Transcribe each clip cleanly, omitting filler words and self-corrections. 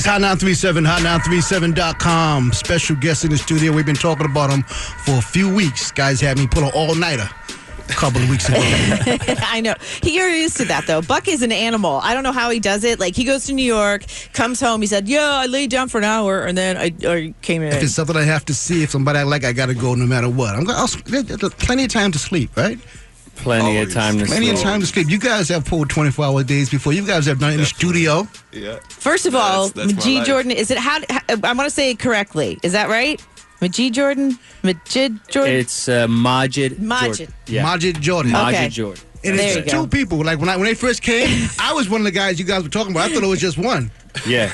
Hot 937, hot937.com. Special guest in the studio. We've been talking about him for a few weeks. Guys had me pull an all-nighter a couple of weeks ago. I know. You're used to that, though. Buck is an animal. I don't know how he does it. Like, he goes to New York, comes home. He said, yeah, I laid down for an hour, and then I came in. If it's something I have to see, if somebody I like, I got to go no matter what. There's plenty of time to sleep, right? Plenty of time to sleep. You guys have pulled 24-hour days before. You guys have done it in the studio. Yeah. First of all, Majid Jordan, is it how I want to say it correctly. Is that right? Majid Jordan? It's Majid. Majid. Yeah. Majid Jordan. Majid Jordan. And it's two people. Like when they first came, I was one of the guys you guys were talking about. I thought it was just one. Yeah.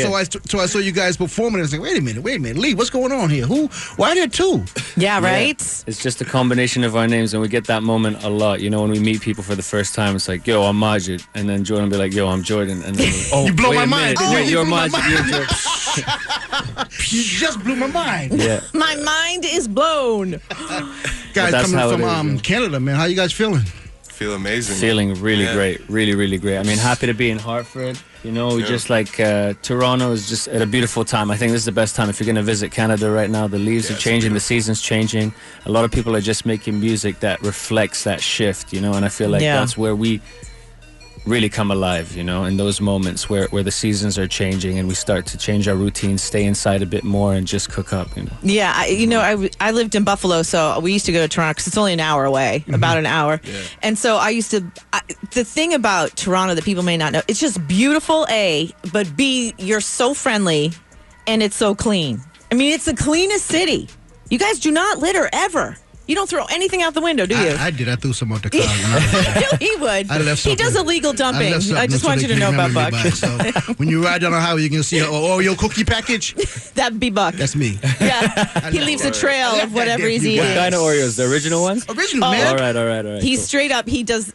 So I saw you guys performing and I was like, wait a minute, Lee, what's going on here? Why are there two? Yeah, right? It's just a combination of our names, and we get that moment a lot. You know, when we meet people for the first time, it's like, yo, I'm Majid. And then Jordan will be like, yo, I'm Jordan. And then you blow my mind. You're Majid. You're Jordan. You just blew my mind. Yeah. My mind is blown. Guys coming from Canada, man. How you guys feeling? Feel amazing. Feeling really great. Really, really great. I mean, happy to be in Hartford. You know, just like Toronto is just at a beautiful time. I think this is the best time if you're going to visit Canada right now. The leaves are changing, the season's changing. A lot of people are just making music that reflects that shift, you know, and I feel like that's where we really come alive, you know, in those moments where the seasons are changing and we start to change our routines, stay inside a bit more and just cook up, you know. Yeah, I lived in Buffalo, so we used to go to Toronto because it's only an hour away, about an hour. Yeah. And so the thing about Toronto that people may not know, it's just beautiful, A, but B, you're so friendly and it's so clean. I mean, it's the cleanest city. You guys do not litter ever. You don't throw anything out the window, do you? I did. I threw some out the car. He would. I left he does illegal dumping. I just want you to know about Buck. So when you ride down the highway, you can see an Oreo cookie package. That'd be Buck. That's me. Yeah. He leaves a trail of whatever he's eating. What kind of Oreos? The original ones? Original, man. All right. He's straight up. He does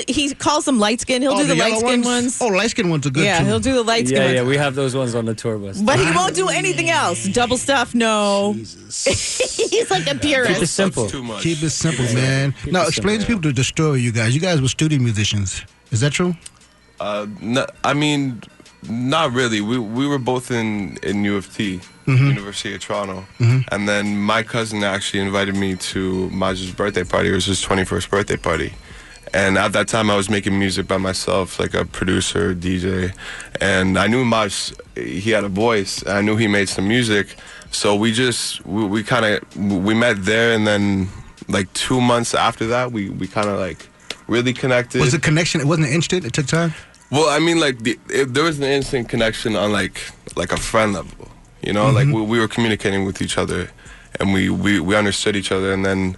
he calls them light skin. He'll do the light skin ones. Oh, light skin ones are good too. Yeah, he'll do the light skin ones. Yeah, we have those ones on the tour bus. But he won't do anything else. Double stuff, no. Jesus. He's like a purist. Keep it simple. Too much. Keep it simple, man. Now, explain to people the story, you guys. You guys were studio musicians. Is that true? I mean, not really. We were both in U of T, University of Toronto. And then my cousin actually invited me to Majid's birthday party. It was his 21st birthday party. And at that time, I was making music by myself, like a producer, DJ. And I knew Maj, he had a voice. I knew he made some music. So we met there, and then like 2 months after that, we kind of like really connected. Was the connection? It wasn't instant. It took time. Well, I mean, like there was an instant connection on like a friend level, you know. Like we were communicating with each other, and we understood each other, and then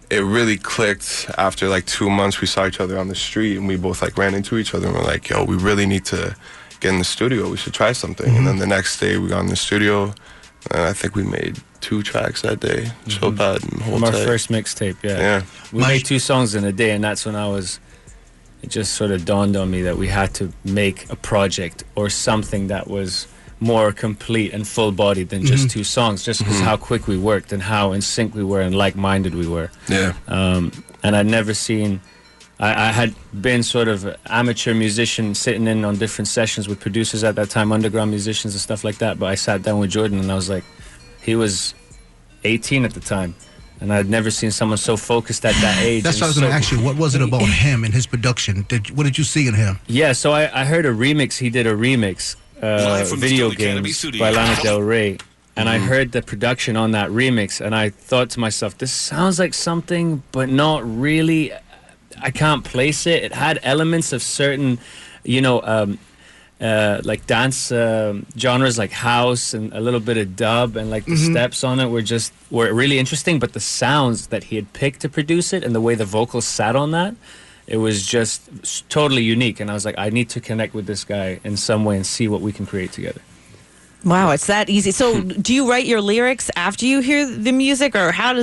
it really clicked after like 2 months. We saw each other on the street, and we both like ran into each other, and we're like, yo, we really need to get in the studio. We should try something. And then the next day, we got in the studio. And I think we made 2 tracks that day. Chill Pad and Hold From our Tight. first mixtape, yeah. We made 2 songs in a day, and that's when it just sort of dawned on me that we had to make a project or something that was more complete and full-bodied than just 2 songs, just because how quick we worked and how in sync we were and like-minded we were. Yeah. And I'd never seen... I had been sort of an amateur musician sitting in on different sessions with producers at that time, underground musicians and stuff like that. But I sat down with Jordan and I was like, he was 18 at the time. And I'd never seen someone so focused at that age. That's what I was going to ask you. What was it about him and his production? What did you see in him? Yeah, so I heard a remix. He did a remix, Video Games by Lana Del Rey. And I heard the production on that remix. And I thought to myself, this sounds like something, but not really. I can't place it. It had elements of certain, like dance genres like house and a little bit of dub, and like the steps on it were really interesting. But the sounds that he had picked to produce it and the way the vocals sat on that, it was just totally unique. And I was like, I need to connect with this guy in some way and see what we can create together. Wow, it's that easy. So do you write your lyrics after you hear the music, or how does